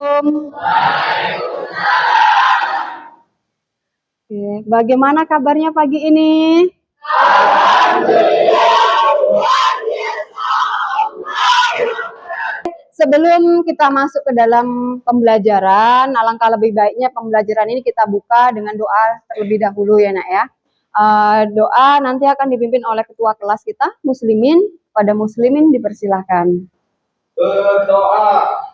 Oke, bagaimana kabarnya pagi ini? Sebelum kita masuk ke dalam pembelajaran, alangkah lebih baiknya pembelajaran ini kita buka dengan doa terlebih dahulu ya nak ya. Doa nanti akan dipimpin oleh ketua kelas kita, Muslimin. Pada Muslimin dipersilahkan. Berdoa.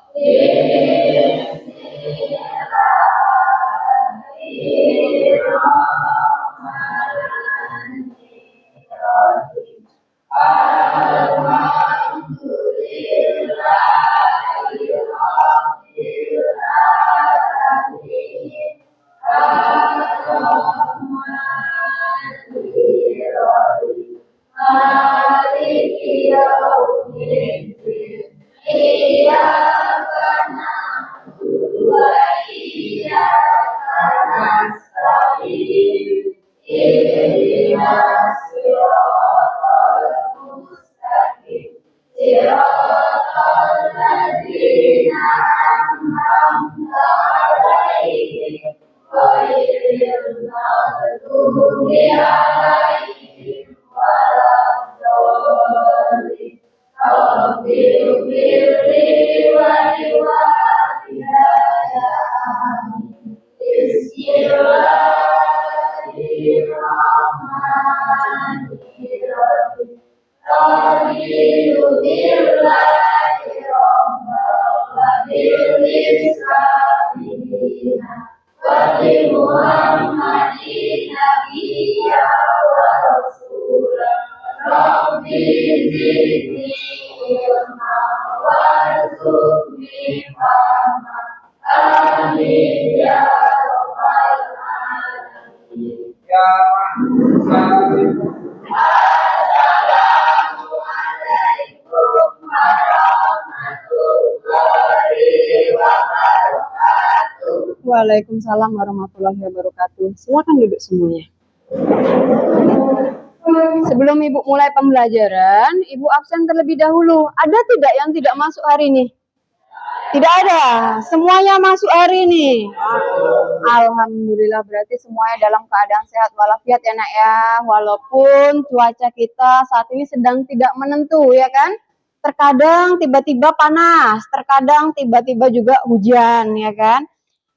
Waalaikumsalam warahmatullahi wabarakatuh. Silakan duduk semuanya. Sebelum Ibu mulai pembelajaran, Ibu absen terlebih dahulu. Ada tidak yang tidak masuk hari ini? Tidak ada. Semuanya masuk hari ini. Alhamdulillah, berarti semuanya dalam keadaan sehat walafiat ya nak ya. Walaupun cuaca kita saat ini sedang tidak menentu ya kan. Terkadang tiba-tiba panas, terkadang tiba-tiba juga hujan ya kan.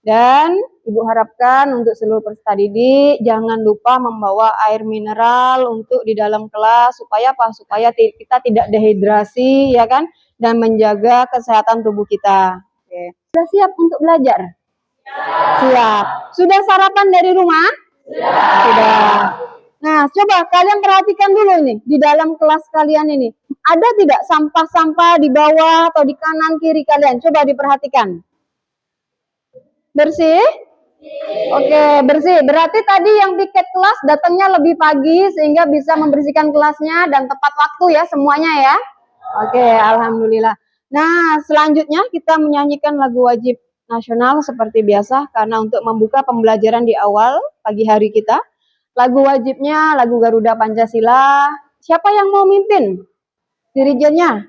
Dan Ibu harapkan untuk seluruh peserta didik jangan lupa membawa air mineral untuk di dalam kelas supaya apa? Supaya kita tidak dehidrasi ya kan, dan menjaga kesehatan tubuh kita. Oke. Sudah siap untuk belajar? Siap. Sudah sarapan dari rumah? Sudah. Nah, coba kalian perhatikan dulu nih di dalam kelas kalian ini. Ada tidak sampah-sampah di bawah atau di kanan kiri kalian? Coba diperhatikan. Bersih? Oke, bersih. Berarti tadi yang piket kelas datangnya lebih pagi sehingga bisa membersihkan kelasnya dan tepat waktu ya semuanya ya. Oke, alhamdulillah. Nah, selanjutnya kita menyanyikan lagu wajib nasional seperti biasa karena untuk membuka pembelajaran di awal pagi hari kita. Lagu wajibnya lagu Garuda Pancasila. Siapa yang mau mimpin? Dirijennya?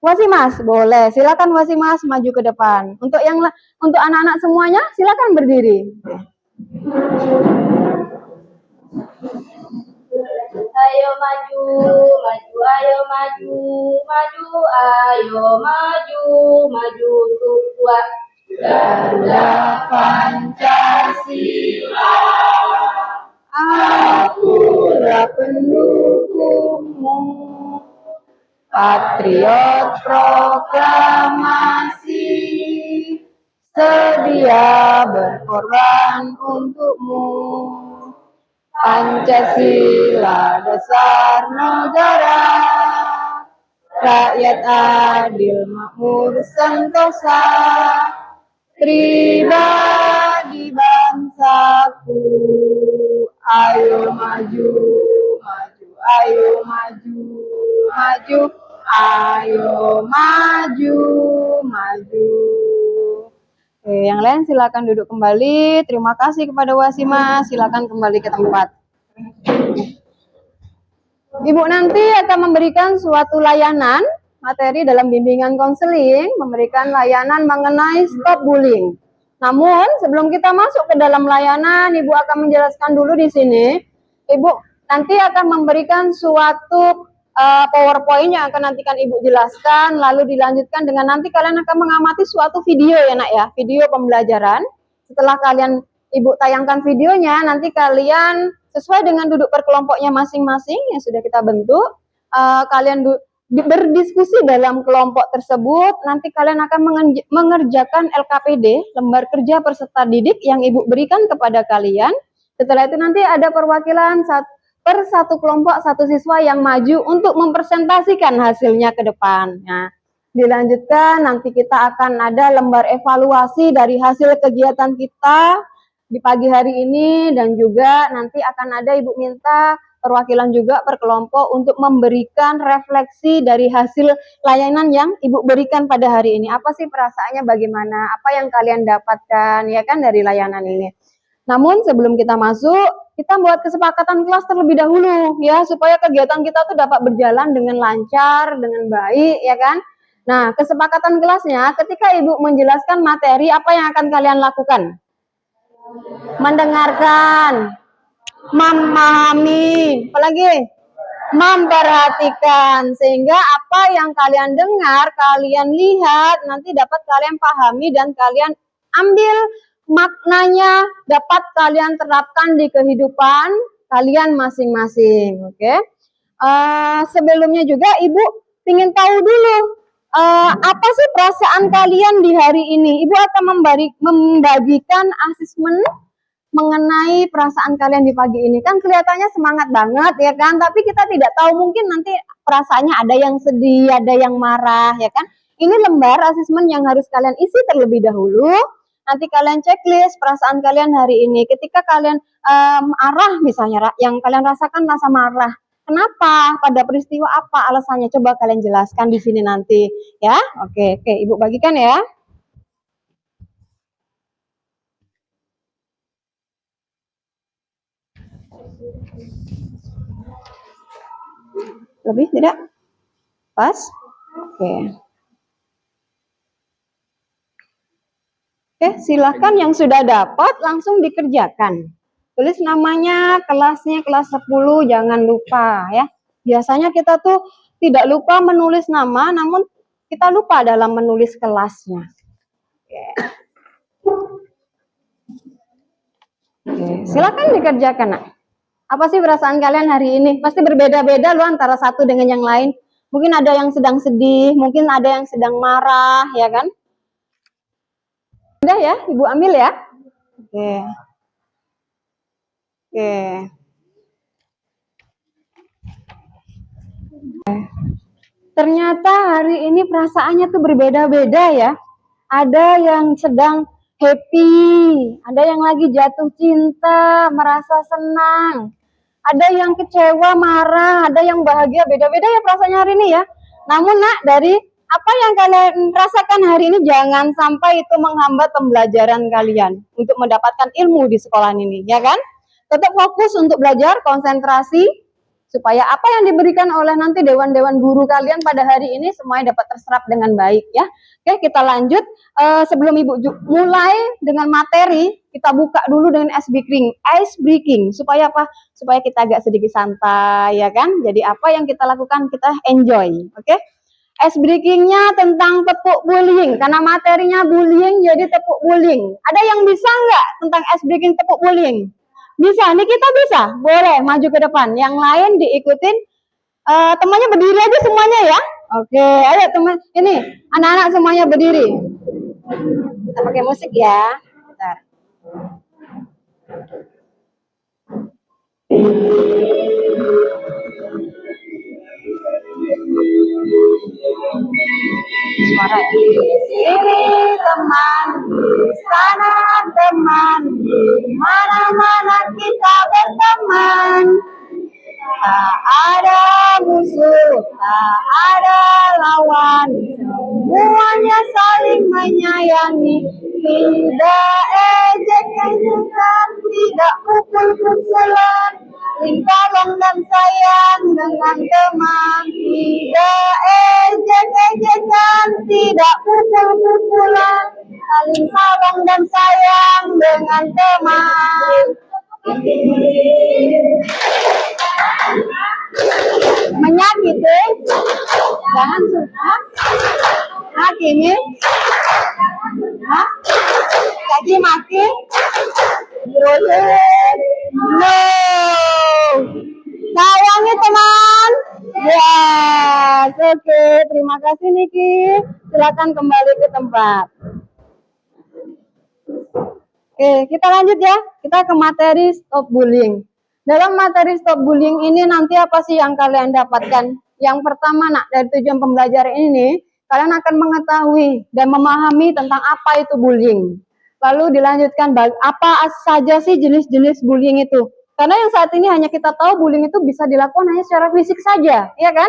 Wasimas, boleh. Silakan Wasimas maju ke depan. Untuk anak-anak semuanya, silakan berdiri. Ayo maju, maju, ayo maju, maju, ayo maju, maju untuk kuat. Garuda Pancasila, akulah pendukungmu. Patriot proklamasi, sedia berkorban untukmu. Pancasila dasar negara, rakyat adil makmur sentosa, pribadi bangsaku. Ayo maju, maju, ayo maju, maju, ayo maju, maju. Oke, yang lain silakan duduk kembali. Terima kasih kepada Wasimas. Silakan kembali ke tempat. Ibu nanti akan memberikan suatu layanan materi dalam bimbingan konseling memberikan layanan mengenai stop bullying. Namun sebelum kita masuk ke dalam layanan, Ibu akan menjelaskan dulu di sini. Ibu nanti akan memberikan suatu PowerPoint yang akan nantikan Ibu jelaskan, lalu dilanjutkan dengan nanti kalian akan mengamati suatu video ya nak ya, video pembelajaran. Setelah kalian Ibu tayangkan videonya, nanti kalian sesuai dengan duduk per kelompoknya masing-masing yang sudah kita bentuk, kalian berdiskusi dalam kelompok tersebut. Nanti kalian akan mengerjakan LKPD, lembar kerja peserta didik yang Ibu berikan kepada kalian. Setelah itu nanti ada perwakilan per satu kelompok satu siswa yang maju untuk mempresentasikan hasilnya ke depan. Nah, dilanjutkan nanti kita akan ada lembar evaluasi dari hasil kegiatan kita di pagi hari ini, dan juga nanti akan ada Ibu minta perwakilan juga per kelompok untuk memberikan refleksi dari hasil layanan yang Ibu berikan pada hari ini. Apa sih perasaannya, bagaimana, apa yang kalian dapatkan ya kan dari layanan ini. Namun sebelum kita masuk, kita buat kesepakatan kelas terlebih dahulu ya, supaya kegiatan kita tuh dapat berjalan dengan lancar, dengan baik ya kan. Nah, kesepakatan kelasnya ketika Ibu menjelaskan materi, apa yang akan kalian lakukan? Mendengarkan, memahami, apalagi memperhatikan, sehingga apa yang kalian dengar, kalian lihat, nanti dapat kalian pahami dan kalian ambil maknanya, dapat kalian terapkan di kehidupan kalian masing-masing. Oke. Sebelumnya juga Ibu ingin tahu dulu apa sih perasaan kalian di hari ini. Ibu akan membagikan asesmen mengenai perasaan kalian di pagi ini. Kan kelihatannya semangat banget ya kan, tapi kita tidak tahu, mungkin nanti perasaannya ada yang sedih, ada yang marah ya kan. Ini lembar asesmen yang harus kalian isi terlebih dahulu. Nanti kalian checklist perasaan kalian hari ini. Ketika kalian marah misalnya, yang kalian rasakan rasa marah, kenapa, pada peristiwa apa alasannya, coba kalian jelaskan di sini nanti ya. Oke, Ibu bagikan ya. Lebih tidak? Pas? Oke. Oke, silakan yang sudah dapat langsung dikerjakan. Tulis namanya, kelasnya kelas 10, jangan lupa ya. Biasanya kita tuh tidak lupa menulis nama, namun kita lupa dalam menulis kelasnya. Oke, silakan dikerjakan nak. Apa sih perasaan kalian hari ini? Pasti berbeda-beda loh antara satu dengan yang lain. Mungkin ada yang sedang sedih, mungkin ada yang sedang marah, ya kan? Udah ya, Ibu ambil ya. Oke. Ternyata hari ini perasaannya tuh berbeda-beda ya. Ada yang sedang happy, ada yang lagi jatuh cinta, merasa senang. Ada yang kecewa, marah, ada yang bahagia, beda-beda ya perasaannya hari ini ya. Namun nak, dari apa yang kalian rasakan hari ini, jangan sampai itu menghambat pembelajaran kalian untuk mendapatkan ilmu di sekolah ini, ya kan? Tetap fokus untuk belajar, konsentrasi, supaya apa yang diberikan oleh nanti dewan-dewan guru kalian pada hari ini semuanya dapat terserap dengan baik ya. Oke, kita lanjut. Sebelum Ibu mulai dengan materi, kita buka dulu dengan ice breaking. Supaya apa? Supaya kita agak sedikit santai ya kan. Jadi apa yang kita lakukan, kita enjoy. Oke. Ice breaking-nya tentang tepuk bullying, karena materinya bullying, jadi tepuk bullying. Ada yang bisa nggak tentang ice breaking tepuk bullying? Bisa, nih kita bisa. Boleh maju ke depan. Yang lain diikutin. Temannya berdiri aja semuanya ya. Oke, ayo teman. Ini anak-anak semuanya berdiri. Kita pakai musik ya. Bentar. Suara ya. Ini teman, sana teman, mana-mana kita berteman. Tak ada musuh, tak ada lawan, semuanya saling menyayangi. Tidak ejek-ejekan, tidak pukul-pukulan, saling tolong dan sayang dengan teman, tidak ejek-ejekan, tidak pukul-pukulan, saling tolong dan sayang dengan teman. Menyakiti, jangan suka, hakimi, caci maki, no, sayangi teman. Yes, oke, terima kasih Niki. Silakan kembali ke tempat. Oke, kita lanjut ya. Kita ke materi stop bullying. Dalam materi stop bullying ini nanti apa sih yang kalian dapatkan? Yang pertama, nak, dari tujuan pembelajaran ini, kalian akan mengetahui dan memahami tentang apa itu bullying. Lalu dilanjutkan, apa saja sih jenis-jenis bullying itu? Karena yang saat ini hanya kita tahu bullying itu bisa dilakukan hanya secara fisik saja, ya kan?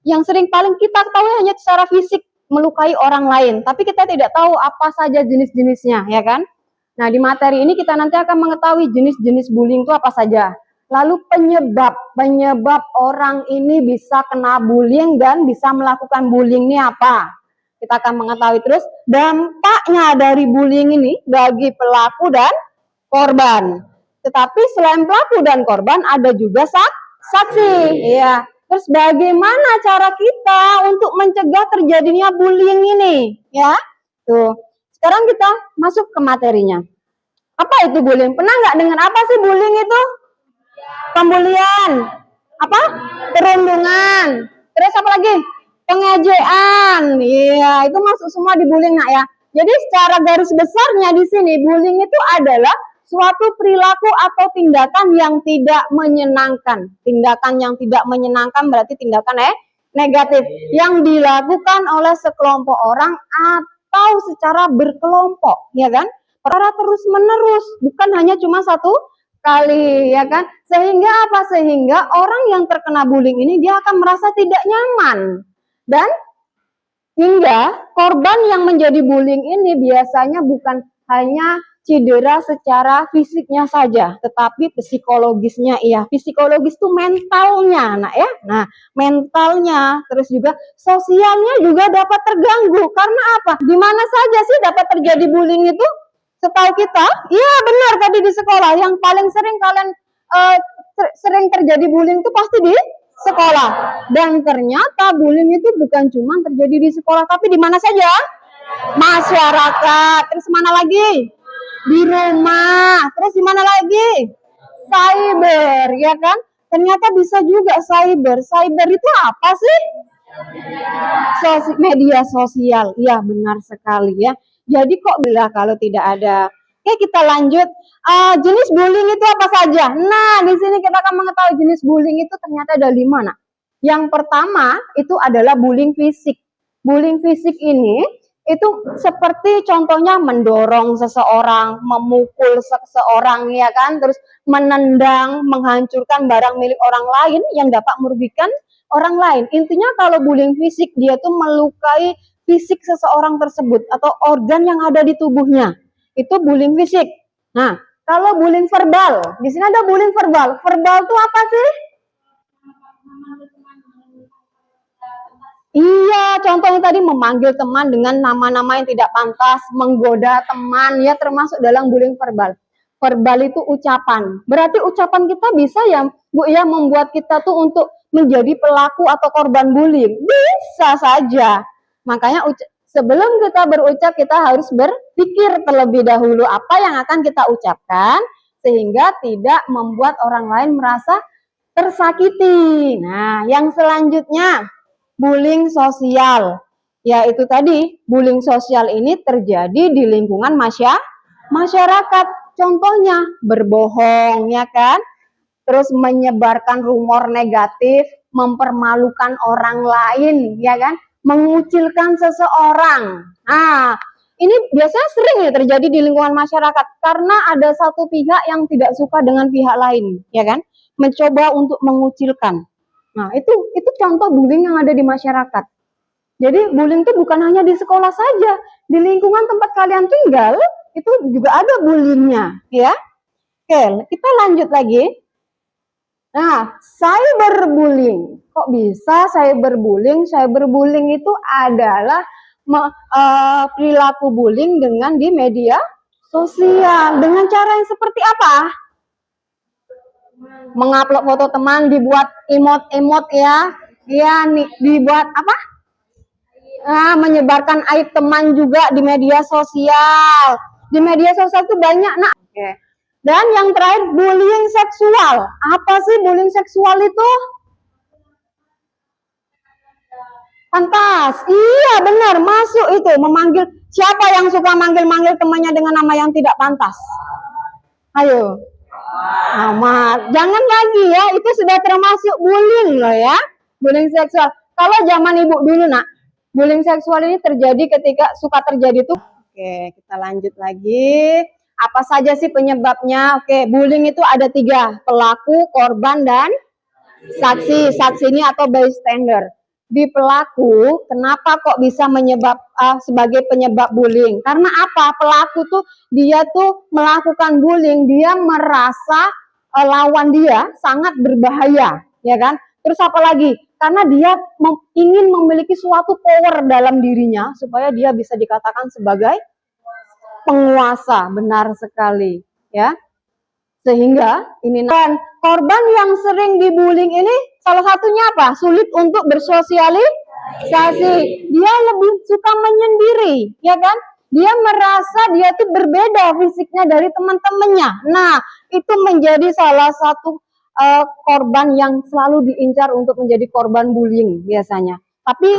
Yang sering paling kita tahu hanya secara fisik, melukai orang lain. Tapi kita tidak tahu apa saja jenis-jenisnya, ya kan? Nah, di materi ini kita nanti akan mengetahui jenis-jenis bullying itu apa saja. Lalu penyebab orang ini bisa kena bullying dan bisa melakukan bullying ini apa? Kita akan mengetahui terus dampaknya dari bullying ini bagi pelaku dan korban. Tetapi selain pelaku dan korban ada juga saksi. Ya. Terus bagaimana cara kita untuk mencegah terjadinya bullying ini? Ya, tuh. Sekarang kita masuk ke materinya. Apa itu bullying? Pernah nggak dengar apa sih bullying itu? Pembulian. Apa? Perundungan. Terus apa lagi? Pengejaan. Iya, itu masuk semua di bullying, nak, ya. Jadi secara garis besarnya di sini bullying itu adalah suatu perilaku atau tindakan yang tidak menyenangkan. Tindakan yang tidak menyenangkan berarti tindakan negatif yang dilakukan oleh sekelompok orang atau secara berkelompok, ya kan? Secara terus-menerus, bukan hanya cuma satu kali, ya kan? Sehingga apa? Sehingga orang yang terkena bullying ini dia akan merasa tidak nyaman. Dan hingga korban yang menjadi bullying ini biasanya bukan hanya cedera secara fisiknya saja, tetapi psikologisnya, iya. Psikologis itu mentalnya, nak, ya. Nah, mentalnya, terus juga sosialnya juga dapat terganggu. Karena apa? Di mana saja sih dapat terjadi bullying itu? Setahu kita, iya benar tadi di sekolah. Yang paling sering kalian sering terjadi bullying itu pasti di sekolah. Dan ternyata bullying itu bukan cuma terjadi di sekolah, tapi di mana saja? Masyarakat. Terus mana lagi? Di rumah. Terus di mana lagi? Cyber, ya kan? Ternyata bisa juga cyber. Cyber itu apa sih? Media sosial. Iya, benar sekali, ya. Jadi kok bila kalau tidak ada. Oke, kita lanjut. Jenis bullying itu apa saja? Nah, di sini kita akan mengetahui jenis bullying itu ternyata ada 5, nak. Yang pertama itu adalah bullying fisik. Bullying fisik ini itu seperti contohnya mendorong seseorang, memukul seseorang, ya kan, terus menendang, menghancurkan barang milik orang lain yang dapat merugikan orang lain. Intinya kalau bullying fisik dia tuh melukai fisik seseorang tersebut atau organ yang ada di tubuhnya. Itu bullying fisik. Nah, kalau bullying verbal, di sini ada bullying verbal. Verbal itu apa sih? Iya, contohnya tadi memanggil teman dengan nama-nama yang tidak pantas, menggoda teman, ya termasuk dalam bullying verbal. Verbal itu ucapan. Berarti ucapan kita bisa ya, Bu, ya membuat kita tuh untuk menjadi pelaku atau korban bullying. Bisa saja. Makanya sebelum kita berucap kita harus berpikir terlebih dahulu apa yang akan kita ucapkan sehingga tidak membuat orang lain merasa tersakiti. Nah, yang selanjutnya bullying sosial. Yaitu tadi, bullying sosial ini terjadi di lingkungan masyarakat. Contohnya berbohong, ya kan? Terus menyebarkan rumor negatif, mempermalukan orang lain, ya kan? Mengucilkan seseorang. Nah, ini biasanya sering ya terjadi di lingkungan masyarakat karena ada satu pihak yang tidak suka dengan pihak lain, ya kan? Mencoba untuk mengucilkan. Nah, itu contoh bullying yang ada di masyarakat. Jadi bullying itu bukan hanya di sekolah saja, di lingkungan tempat kalian tinggal itu juga ada bullyingnya, ya. Oke, kita lanjut lagi. Nah, cyberbullying. Kok bisa cyberbullying? Cyberbullying itu adalah perilaku bullying dengan di media sosial. Dengan cara yang seperti apa? Mengupload foto teman, dibuat emot-emot ya. Ya, dibuat apa? Menyebarkan aib teman juga di media sosial. Di media sosial itu banyak, nak. Oke. Dan yang terakhir, bullying seksual. Apa sih bullying seksual itu? Pantas. Iya, benar. Masuk itu. Memanggil. Siapa yang suka manggil-manggil temannya dengan nama yang tidak pantas? Ayo. Amat. Jangan lagi ya. Itu sudah termasuk bullying loh ya. Bullying seksual. Kalau zaman ibu dulu, nak. Bullying seksual ini terjadi ketika suka terjadi tuh. Oke, kita lanjut lagi. Apa saja sih penyebabnya? Oke, bullying itu ada 3. Pelaku, korban, dan saksi. Saksi ini atau bystander. Di pelaku, kenapa kok bisa sebagai penyebab bullying? Karena apa? Pelaku tuh dia tuh melakukan bullying, dia merasa lawan dia sangat berbahaya, ya kan? Terus apa lagi? Karena dia ingin memiliki suatu power dalam dirinya supaya dia bisa dikatakan sebagai penguasa. Benar sekali, ya. Sehingga ini korban yang sering dibullying ini salah satunya apa? Sulit untuk bersosialisasi. Dia lebih suka menyendiri, ya kan? Dia merasa dia tuh berbeda fisiknya dari teman-temannya. Nah, itu menjadi salah satu korban yang selalu diincar untuk menjadi korban bullying biasanya. Tapi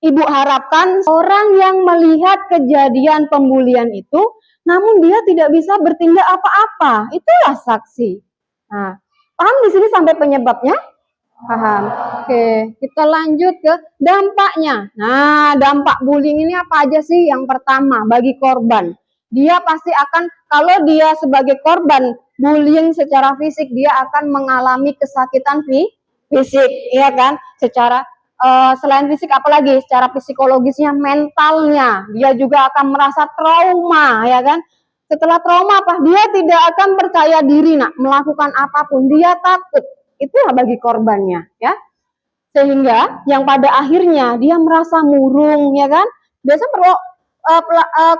ibu harapkan orang yang melihat kejadian pembulian itu, namun dia tidak bisa bertindak apa-apa, itulah saksi. Nah, paham di sini sampai penyebabnya? Paham. Oke, kita lanjut ke dampaknya. Nah, dampak bullying ini apa aja sih? Yang pertama, bagi korban, dia pasti akan, kalau dia sebagai korban bullying secara fisik, dia akan mengalami kesakitan fisik, ya kan? Secara selain fisik, apalagi secara psikologisnya, mentalnya, dia juga akan merasa trauma, ya kan? Setelah trauma apa? Dia tidak akan percaya diri, nak, melakukan apapun, dia takut. Itulah bagi korbannya, ya. Sehingga yang pada akhirnya dia merasa murung, ya kan? Biasa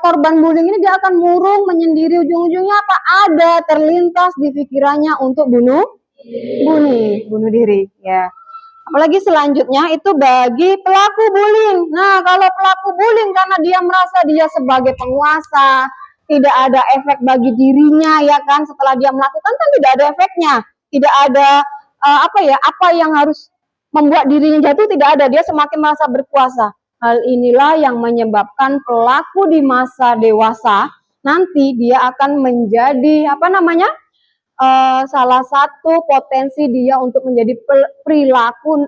korban bullying ini dia akan murung, menyendiri, ujung-ujungnya apa? Ada terlintas di pikirannya untuk bunuh diri, ya. Apalagi selanjutnya itu bagi pelaku bullying. Nah, kalau pelaku bullying karena dia merasa dia sebagai penguasa, tidak ada efek bagi dirinya, ya kan? Setelah dia melakukan kan tidak ada efeknya, tidak ada apa yang harus membuat dirinya jatuh, tidak ada. Dia semakin merasa berkuasa. Hal inilah yang menyebabkan pelaku di masa dewasa nanti dia akan menjadi salah satu potensi dia untuk menjadi perilaku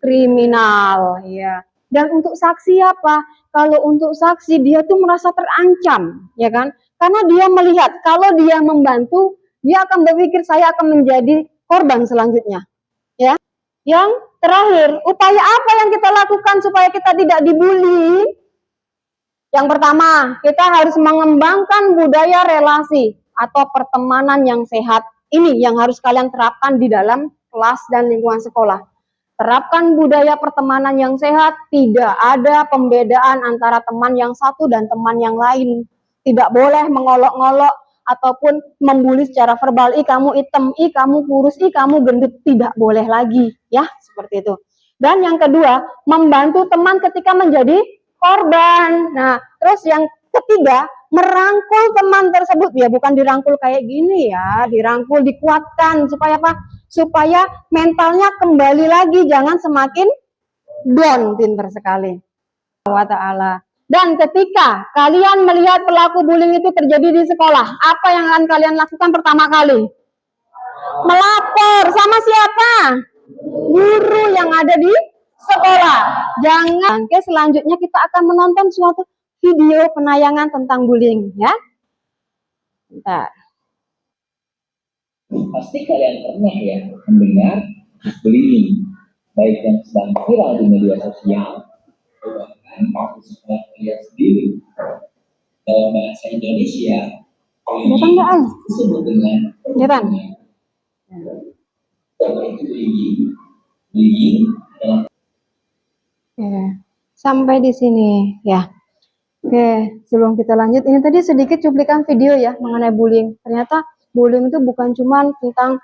kriminal, ya. Dan untuk saksi apa? Kalau untuk saksi dia tuh merasa terancam, ya kan? Karena dia melihat kalau dia membantu, dia akan berpikir saya akan menjadi korban selanjutnya, ya. Yang terakhir, upaya apa yang kita lakukan supaya kita tidak dibully? Yang pertama, kita harus mengembangkan budaya relasi atau pertemanan yang sehat. Ini yang harus kalian terapkan di dalam kelas dan lingkungan sekolah. Terapkan budaya pertemanan yang sehat, tidak ada pembedaan antara teman yang satu dan teman yang lain. Tidak boleh mengolok-ngolok ataupun membuli secara verbal, ih kamu hitam, ih kamu kurus, ih kamu gendut, tidak boleh lagi, ya, seperti itu. Dan yang kedua, membantu teman ketika menjadi korban. Nah, terus yang ketiga, merangkul teman tersebut, ya bukan dirangkul kayak gini ya, dirangkul, dikuatkan supaya apa? Supaya mentalnya kembali lagi, jangan semakin down. Pinter sekali. Wa ta'ala. Dan ketika kalian melihat pelaku bullying itu terjadi di sekolah, apa yang akan kalian lakukan pertama kali? Melapor. Sama siapa? Guru yang ada di sekolah. Jangan. Oke, selanjutnya kita akan menonton suatu video penayangan tentang bullying, ya. Bentar. Pasti kalian pernah ya mendengar bullying, baik yang sedang viral di media sosial, bahkan di sekolah kalian sendiri. Dalam bahasa Indonesia, bullying disebut dengan Apa itu bullying? Bullying adalah Oke, sampai di sini ya. Oke, sebelum kita lanjut, ini tadi sedikit cuplikan video ya mengenai bullying. Ternyata bullying itu bukan cuma tentang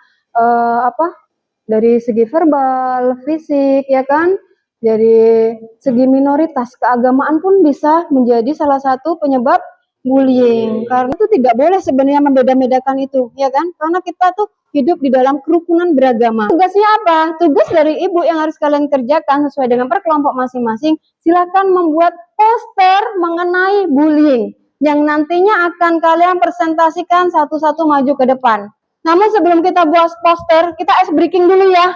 dari segi verbal, fisik, ya kan? Dari segi minoritas, keagamaan pun bisa menjadi salah satu penyebab bullying. Karena itu tidak boleh sebenarnya membeda-bedakan itu, ya kan? Karena kita tuh hidup di dalam kerukunan beragama. Tugasnya apa? Tugas dari ibu yang harus kalian kerjakan sesuai dengan per kelompok masing-masing. Silakan membuat poster mengenai bullying yang nantinya akan kalian presentasikan satu-satu maju ke depan. Namun sebelum kita buat poster, kita ice breaking dulu ya.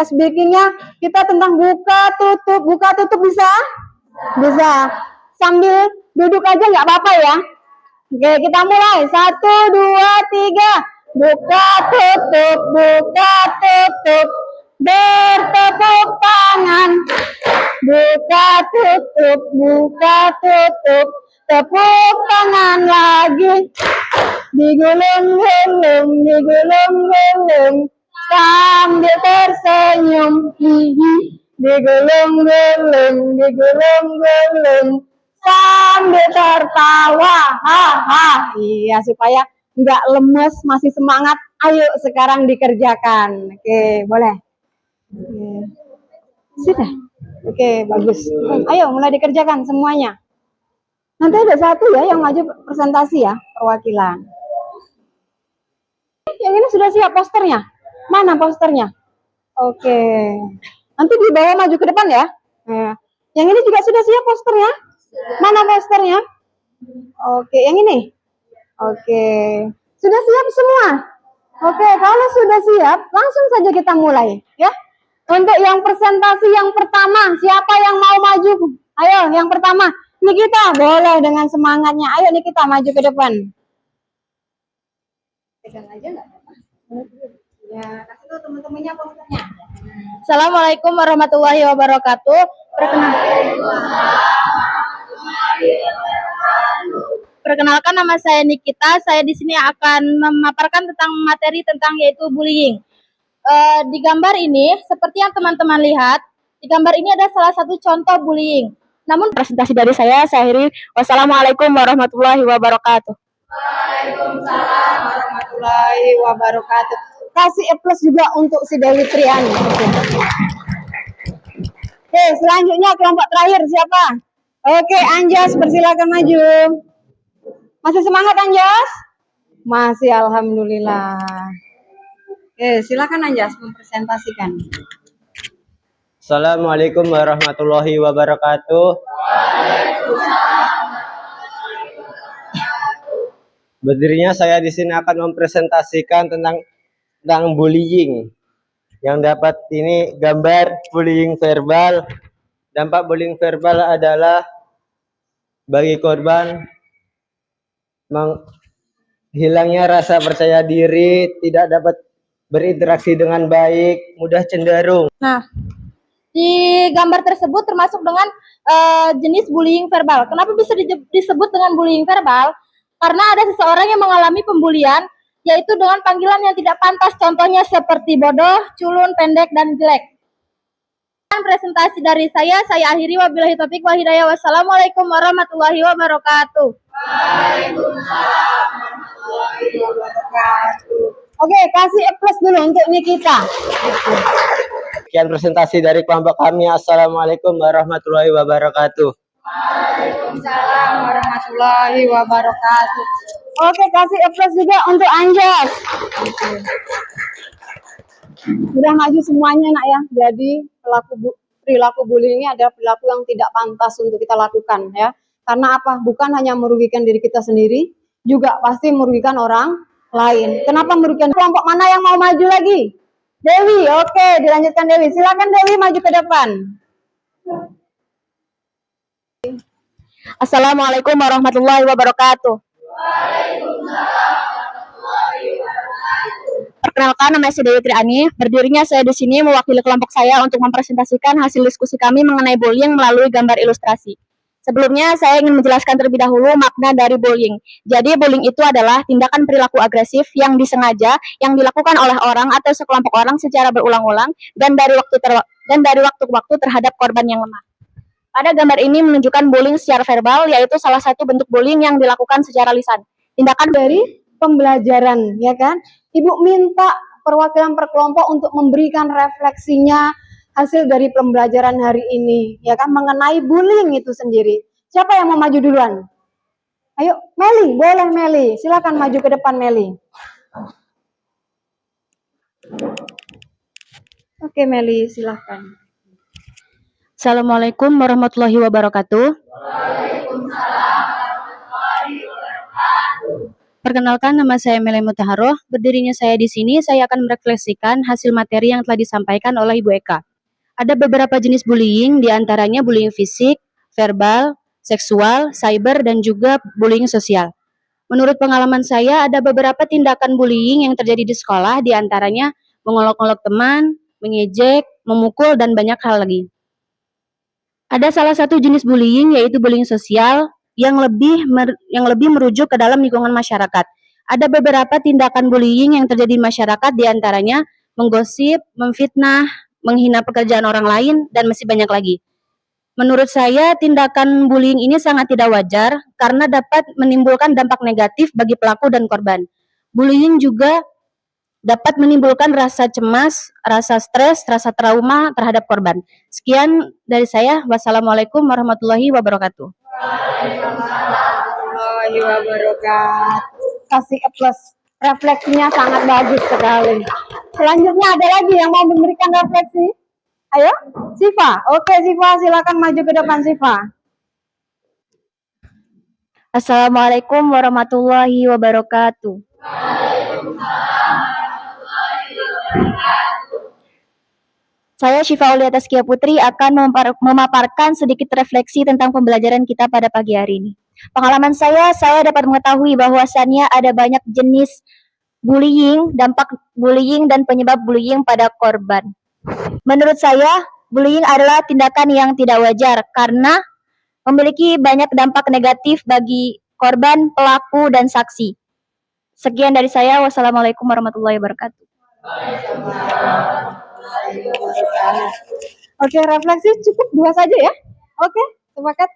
Ice breakingnya kita tentang buka tutup bisa? Bisa. Sambil duduk aja nggak apa-apa ya. Oke, kita mulai. 1, 2, 3. Buka tutup, bertepuk tangan. Buka tutup, tepuk tangan lagi. Digulung-gulung, sambil tersenyum. Digulung-gulung, sambil tertawa. Iya, supaya nggak lemes, masih semangat. Ayo sekarang dikerjakan. Oke, boleh. Sudah. Oke, bagus. Ayo mulai dikerjakan semuanya. Nanti ada satu ya yang maju presentasi ya, perwakilan. Yang ini sudah siap posternya? Mana posternya? Oke. Nanti dibawa maju ke depan ya. Nah, yang ini juga sudah siap posternya? Mana posternya? Oke, yang ini? Oke. Sudah siap semua? Oke, kalau sudah siap, langsung saja kita mulai ya. Untuk yang presentasi yang pertama, siapa yang mau maju? Ayo, yang pertama. Nikita, boleh dengan semangatnya. Ayo Nikita, maju ke depan. Pegang aja nggak apa-apa. Ya, kasih tahu teman-temannya posternya. Assalamualaikum warahmatullahi wabarakatuh. Perkenalkan, nama saya Nikita. Saya di sini akan memaparkan tentang materi tentang yaitu bullying. Di gambar ini, seperti yang teman-teman lihat, di gambar ini ada salah satu contoh bullying. Namun presentasi dari saya akhiri. Wassalamualaikum warahmatullahi wabarakatuh. Waalaikumsalam warahmatullahi wabarakatuh. Kasih E+ juga untuk si Dewi Triani. Oke, selanjutnya kelompok terakhir siapa? Oke, Anjas, persilakan maju. Masih semangat Anjas? Masih, alhamdulillah. Oke, silakan Anjas mempresentasikan. Assalamualaikum warahmatullahi wabarakatuh. Berdirinya saya di sini akan mempresentasikan tentang bullying. Yang dapat ini gambar bullying verbal. Dampak bullying verbal adalah bagi korban hilangnya rasa percaya diri, tidak dapat berinteraksi dengan baik, mudah cenderung. Nah, di gambar tersebut termasuk dengan jenis bullying verbal. Kenapa bisa disebut dengan bullying verbal? Karena ada seseorang yang mengalami pembulian, yaitu dengan panggilan yang tidak pantas, contohnya seperti bodoh, culun, pendek, dan jelek. Presentasi dari saya akhiri. Wabillahi taufiq wal hidayah. Wassalamualaikum warahmatullahi wabarakatuh. Waalaikumsalam warahmatullahi wabarakatuh. Oke, kasih E+ dulu untuk Nikita. Sekian presentasi dari kelompok kami. Assalamualaikum warahmatullahi wabarakatuh. Waalaikumsalam warahmatullahi wabarakatuh. Oke, kasih E+ juga untuk Anjas. Udah maju semuanya nak ya. Jadi perilaku bullying ini adalah perilaku yang tidak pantas untuk kita lakukan ya. Karena apa? Bukan hanya merugikan diri kita sendiri, juga pasti merugikan orang lain. Kenapa merugikan? Kelompok mana yang mau maju lagi? Dewi, oke, dilanjutkan Dewi. Silakan Dewi maju ke depan. Assalamualaikum warahmatullahi wabarakatuh. Perkenalkan, nama saya Dewi Triani. Berdirinya saya di sini mewakili kelompok saya untuk mempresentasikan hasil diskusi kami mengenai bullying melalui gambar ilustrasi. Sebelumnya, saya ingin menjelaskan terlebih dahulu makna dari bullying. Jadi, bullying itu adalah tindakan perilaku agresif yang disengaja yang dilakukan oleh orang atau sekelompok orang secara berulang-ulang dan dari waktu ke waktu terhadap korban yang lemah. Pada gambar ini menunjukkan bullying secara verbal, yaitu salah satu bentuk bullying yang dilakukan secara lisan. Tindakan Dari pembelajaran, ya kan? Ibu minta perwakilan per kelompok untuk memberikan refleksinya hasil dari pembelajaran hari ini, ya kan, mengenai bullying itu sendiri. Siapa yang mau maju duluan? Ayo, Meli, boleh Meli. Silakan maju ke depan Meli. Oke Meli, silakan. Assalamualaikum warahmatullahi wabarakatuh. Perkenalkan, nama saya Mele Mutaharoh. Berdirinya saya di sini, saya akan merefleksikan hasil materi yang telah disampaikan oleh Ibu Eka. Ada beberapa jenis bullying, diantaranya bullying fisik, verbal, seksual, cyber, dan juga bullying sosial. Menurut pengalaman saya, ada beberapa tindakan bullying yang terjadi di sekolah, diantaranya mengolok-olok teman, mengejek, memukul, dan banyak hal lagi. Ada salah satu jenis bullying, yaitu bullying sosial, yang lebih merujuk ke dalam lingkungan masyarakat. Ada beberapa tindakan bullying yang terjadi di masyarakat, diantaranya menggosip, memfitnah, menghina pekerjaan orang lain, dan masih banyak lagi. Menurut saya, tindakan bullying ini sangat tidak wajar karena dapat menimbulkan dampak negatif bagi pelaku dan korban. Bullying juga dapat menimbulkan rasa cemas, rasa stres, rasa trauma terhadap korban. Sekian dari saya. Wassalamualaikum warahmatullahi wabarakatuh. Warahmatullahi wabarakatuh. Kasih plus. Refleksinya sangat bagus sekali. Selanjutnya ada lagi yang mau memberikan refleksi? Ayo, Siva. Oke, Siva, silakan maju ke depan, Siva. Assalamualaikum warahmatullahi wabarakatuh. Saya Syifa Aulia Taskia Putri akan memaparkan sedikit refleksi tentang pembelajaran kita pada pagi hari ini. Pengalaman saya dapat mengetahui bahwasannya ada banyak jenis bullying, dampak bullying, dan penyebab bullying pada korban. Menurut saya, bullying adalah tindakan yang tidak wajar karena memiliki banyak dampak negatif bagi korban, pelaku, dan saksi. Sekian dari saya. Wassalamualaikum warahmatullahi wabarakatuh. Oke, refleksi cukup 2 saja ya. Oke, sepakat.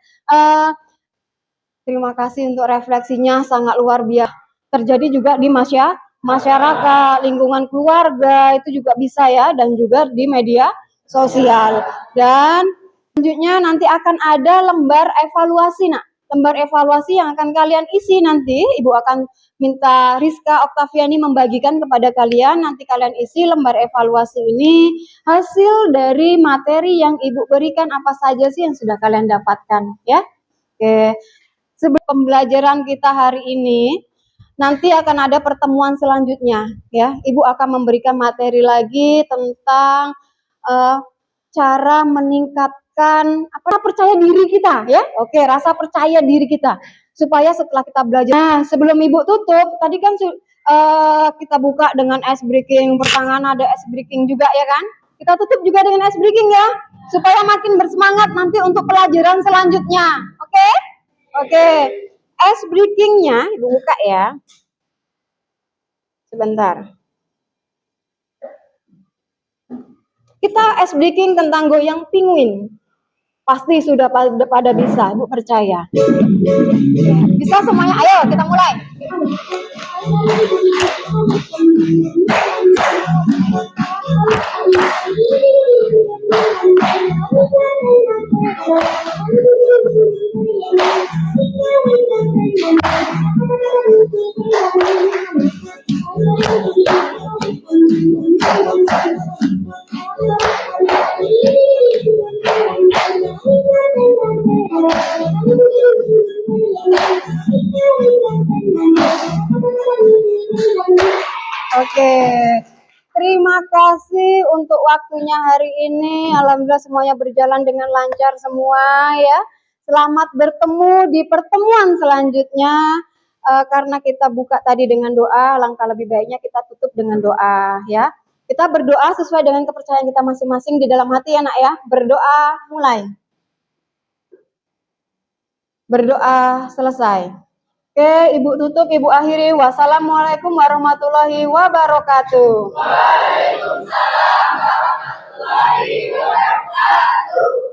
Terima kasih untuk refleksinya, sangat luar biasa. Terjadi juga di masyarakat, lingkungan keluarga, itu juga bisa ya, dan juga di media sosial. Dan selanjutnya nanti akan ada lembar evaluasi, lembar evaluasi yang akan kalian isi nanti. Ibu akan minta Rizka Oktaviani membagikan kepada kalian. Nanti kalian isi lembar evaluasi ini, hasil dari materi yang Ibu berikan apa saja sih yang sudah kalian dapatkan ya. Oke. Sebelum pembelajaran kita hari ini, nanti akan ada pertemuan selanjutnya ya. Ibu akan memberikan materi lagi tentang cara meningkatkan percaya diri kita ya. Oke, rasa percaya diri kita supaya setelah kita belajar. Nah, sebelum Ibu tutup, tadi kan kita buka dengan ice breaking, pertengahan ada ice breaking juga ya kan? Kita tutup juga dengan ice breaking ya, supaya makin bersemangat nanti untuk pelajaran selanjutnya. Oke? Oke. Ice breaking-nya Ibu buka ya. Sebentar. Kita ice breaking tentang goyang penguin. Pasti sudah pada bisa, Ibu percaya. Bisa semuanya? Ayo kita mulai. Oke, terima kasih untuk waktunya hari ini. Alhamdulillah semuanya berjalan dengan lancar semua ya. Selamat bertemu di pertemuan selanjutnya. Karena kita buka tadi dengan doa, langkah lebih baiknya kita tutup dengan doa ya. Kita berdoa sesuai dengan kepercayaan kita masing-masing di dalam hati ya nak ya. Berdoa mulai. Berdoa selesai. Oke, Ibu tutup, Ibu akhiri. Wassalamualaikum warahmatullahi wabarakatuh. Waalaikumsalam warahmatullahi wabarakatuh.